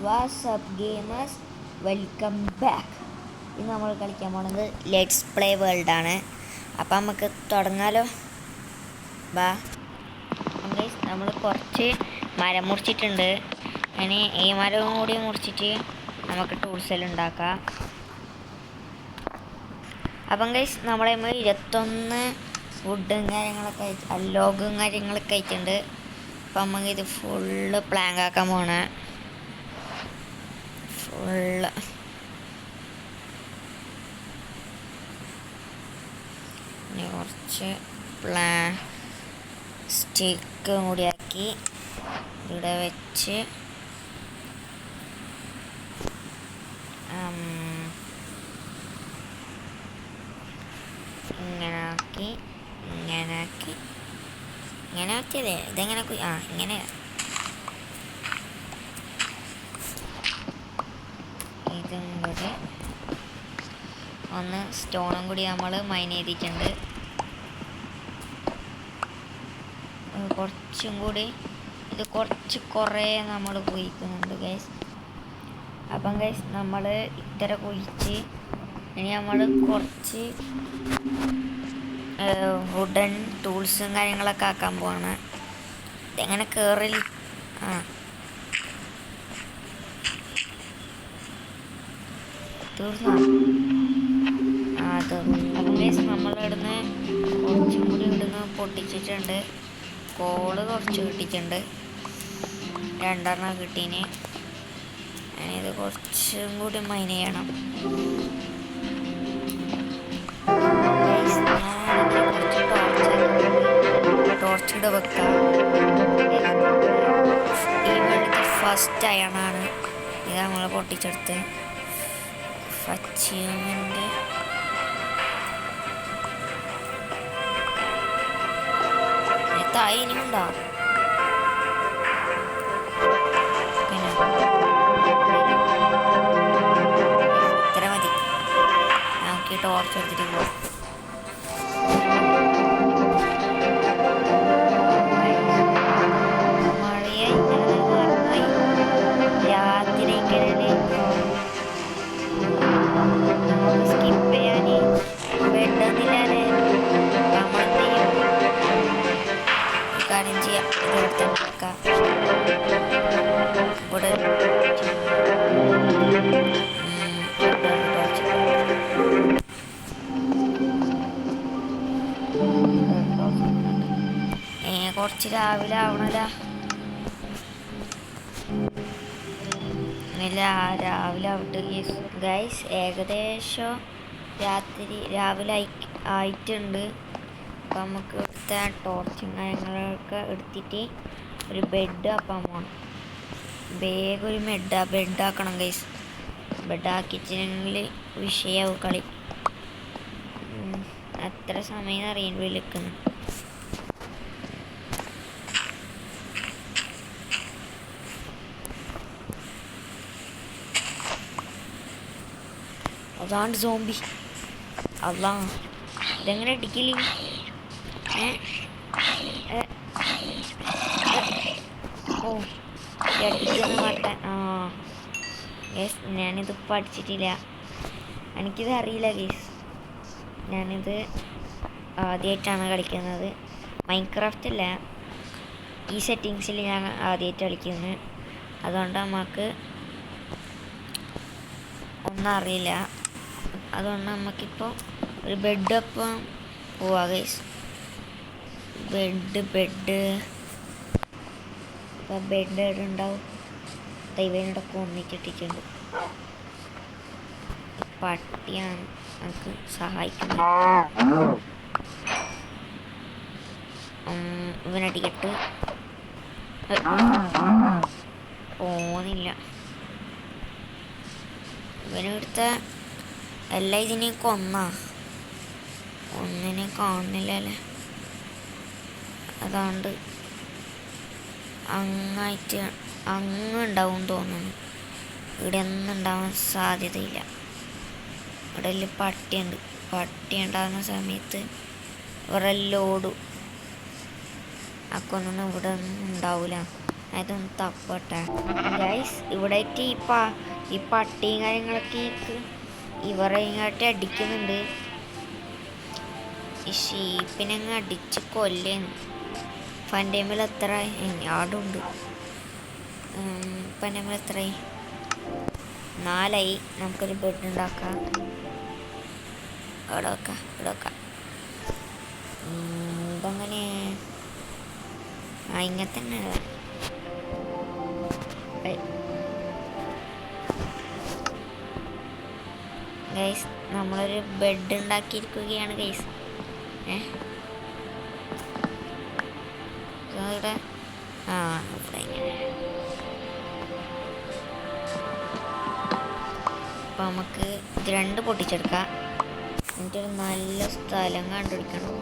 WhatsApp gamers, welcome back. ഇന്ന് നമ്മൾ കളിക്കാൻ പോണത് ലെറ്റ്സ് പ്ലേ വേൾഡ് ആണ്. അപ്പം നമുക്ക് തുടങ്ങാലോ. ബാ നമ്മൾ കുറച്ച് മരം മുറിച്ചിട്ടുണ്ട്. ഇനി ഈ മരവും കൂടി മുറിച്ചിട്ട് നമുക്ക് ടൂൾസ് എല്ലാം ഉണ്ടാക്കാം. അപ്പം ഗൈസ് നമ്മളെ 21 വുഡും കാര്യങ്ങളൊക്കെ ലോഗും കാര്യങ്ങളൊക്കെ ആയിട്ടുണ്ട്. അപ്പം നമുക്ക് ഇത് ഫുള്ള് പ്ലാങ്ക് ആക്കാൻ പോണേ. ഫുള്ള് ഇനി കുറച്ച് സ്റ്റിക്ക് കൂടി ആക്കി ഇവിടെ വെച്ച് ഇങ്ങനെ ആക്കി ഇങ്ങനെ ആക്കിയതേ ഇതെങ്ങനെ ഇങ്ങനെ ഇതും കൂടി ഒന്ന് സ്റ്റോണും കൂടി നമ്മൾ മൈൻ ചെയ്തിട്ടുണ്ട്. കുറച്ചും കൂടി ഇത് കുറേ നമ്മൾ കുഴിക്കുന്നുണ്ട് ഗൈസ്. അപ്പം ഗൈസ് നമ്മൾ ഇത്ര കുഴിച്ച് ഇനി നമ്മൾ കുറച്ച് വുഡൻ ടൂൾസും കാര്യങ്ങളൊക്കെ ആക്കാൻ പോവാണ്. ഇതെങ്ങനെ കയറൽ തീർന്നു. അപ്പം ഗൈസ് നമ്മളിവിടുന്ന് കുറച്ചും കൂടി ഇവിടുന്ന് പൊട്ടിച്ചിട്ടുണ്ട്. കോള് കുറച്ച് കിട്ടിയിട്ടുണ്ട്, 2 കിട്ടീന്. ഇത് കുറച്ചും കൂടി മൈൻ ചെയ്യണം. ടോർച്ചിടെ വെക്കാം. ഈ വേൾഡ് ഫസ്റ്റ് അയണാണ് ഇത് നമ്മൾ പൊട്ടിച്ചെടുത്ത്. അച്ചീവ്മെന്റ് തായി ഇനിയുണ്ടോ? ഇത്ര മതി. നമുക്ക് ടോർച്ച് എടുത്തിട്ട് പോവാം. കുറച്ച് രാവിലെ ആവണല്ല. രാവിലെ ആവട്ടെ ഗൈസ്. ഏകദേശം രാവിലെ ആയിട്ടുണ്ട്. അപ്പം നമുക്ക് ഇവിടുത്തെ ടോർച്ചും കാര്യങ്ങളൊക്കെ എടുത്തിട്ട് ഒരു ബെഡ് ആക്കാൻ പോകണം. വേഗം ഒരു ബെഡാക്കണം ഗൈസ്. ബെഡാക്കിച്ചില്ലെങ്കിൽ വിഷയാവും കളി. എത്ര സമയം അറിയാൻ വിളിക്കുന്നു. അതാണ് സോംബി. അല്ലാ ഇതെങ്ങനെ അടിക്കല്? അടിക്കുന്ന മട്ടൻ. ഗേസ് ഞാനിത് പഠിച്ചിട്ടില്ല, എനിക്കിത് അറിയില്ല ഗേസ്. ഞാനിത് ആദ്യമായിട്ടാണ് കളിക്കുന്നത്. മൈൻക്രാഫ്റ്റ് അല്ല, ഈ സെറ്റിങ്സിൽ ഞാൻ ആദ്യമായിട്ട് കളിക്കുന്നത്. അതുകൊണ്ട് നമുക്ക് ഒന്നും അറിയില്ല. അതുകൊണ്ട് നമുക്കിപ്പോൾ ഒരു ബെഡ് അപ്പം പോവാ ഗൈസ്. ബെഡ് ഇപ്പം ബെഡ് ഉണ്ടാവും. ദൈവനോടൊക്കെ ഒന്നിച്ചിട്ടിട്ടുണ്ട്. പട്ടിയാണ് നമുക്ക് സഹായിക്കുന്നത്. ഇവനടിക്കട്ട് പോന്നില്ല. ഇവനെടുത്ത എല്ലാ ഇതിനെയും ഒന്നിനെ കാണുന്നില്ലല്ലേ. അതുകൊണ്ട് അങ്ങുണ്ടാവും തോന്നുന്നു. ഇവിടെ ഒന്നും ഉണ്ടാവാൻ സാധ്യതയില്ല. ഇവിടെ പട്ടി ഉണ്ടാകുന്ന സമയത്ത് ഇവരെല്ലാം ഓടും. അക്കൊന്നും ഇവിടെ ഒന്നും ഉണ്ടാവില്ല. അതൊന്ന് തപ്പട്ടെ ഗൈസ്. ഇവിടെ ഈ പട്ടിയും കാര്യങ്ങളൊക്കെ ഇവരെ ഇങ്ങോട്ട് അടിക്കുന്നുണ്ട്. ഈ ഷീപ്പിനെ അങ്ങ് അടിച്ച് കൊല്ലുന്നു. ഇപ്പം എൻ്റെ മേൽ എത്ര ആടുണ്ട്? ഇപ്പം എൻ്റെ മേൽ എത്രയായി? 4 നമുക്കൊരു ബെഡ് ഉണ്ടാക്കാം. ഇവിടെ വെക്കാം. ഇതങ്ങനെ ഇങ്ങനെ തന്നെ ഗൈസ്. നമ്മളൊരു ബെഡ് ഉണ്ടാക്കിയിരിക്കുകയാണ് ഗൈസ്. ഇവിടെ അപ്പം നമുക്ക് ഇത് 2 പൊട്ടിച്ചെടുക്കാം. എന്നിട്ടൊരു നല്ല സ്ഥലം കണ്ടുപിടിക്കണം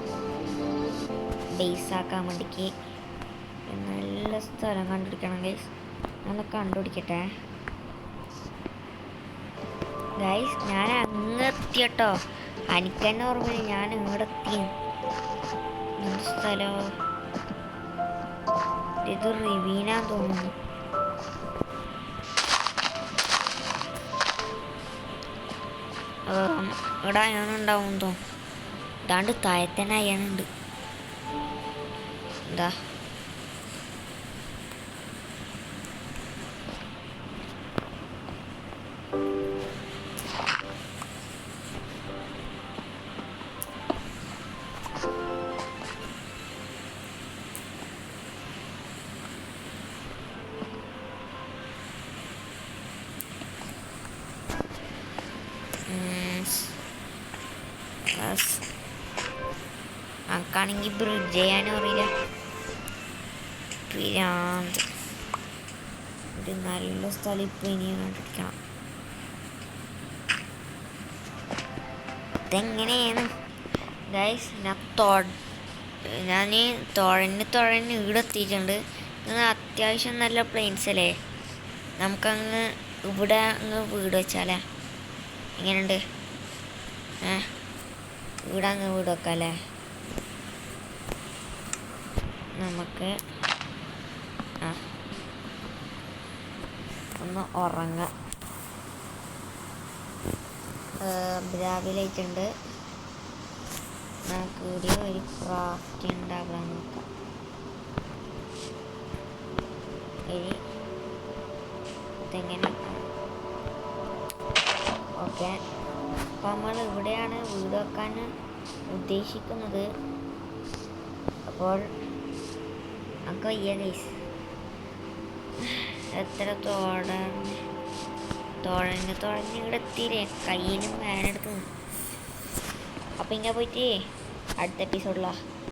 ബേസ് ആക്കാൻ വേണ്ടിക്ക്. നല്ല സ്ഥലം കണ്ടുപിടിക്കണം ഗൈസ്. ഒന്ന് കണ്ടുപിടിക്കട്ടെ ഗൈസ്. ഞാൻ അങ്ങ് എത്തിയട്ടോ. എനിക്ക് തന്നെ ഓർമ്മയില്ല ഞാൻ ഇങ്ങോട്ട് എത്തി. സ്ഥലം ഇത് റിവീനാന്ന് തോന്നുന്നു. ഇവിടെ അയാളുണ്ടാവും തോന്നും. ഇതാണ്ട് താഴത്തന്നെ അയാളുണ്ട്. എന്താ നമുക്കാണെങ്കിൽ ബ്രിഡ്ജ് ചെയ്യാനും അറിയില്ല. പിരാന്ത്. ഒരു നല്ല സ്ഥലം ഇപ്പം ഇനിയും കണ്ടിരിക്കണം. ഇതെങ്ങനെയാണ് ഗൈസ്? ഞാൻ തുഴഞ്ഞ് ഇവിടെ എത്തിയിട്ടുണ്ട്. അത്യാവശ്യം നല്ല പ്ലെയിൻസ് അല്ലേ? നമുക്കങ്ങ് ഇവിടെ അങ്ങ് വീട് വെച്ചാലേ എങ്ങനെയുണ്ട്? ഇവിടെ അങ്ങ് വീട് വെക്കാം അല്ലേ? നമുക്ക് ഒന്ന് ഉറങ്ങാം. രാവിലെ ആയിട്ടുണ്ട്. നമുക്ക് ഇവിടെ ഒരു ക്രാഫ്റ്റ് ഉണ്ടാകാൻ നോക്കാം. ഇതെങ്ങനെ? ഓക്കെ. അപ്പം നമ്മൾ ഇവിടെയാണ് വീട് വെക്കാൻ ഉദ്ദേശിക്കുന്നത്. അപ്പോൾ നമുക്ക് വയ്യ ഗൈസ്. എത്ര തുഴഞ്ഞ് ഇവിടെ എത്തിയില്ലേ? കയ്യിലും വേനെടുക്കുന്നു. അപ്പം ഇങ്ങനെ പോയിട്ട് അടുത്ത എപ്പിസോഡിലാണ്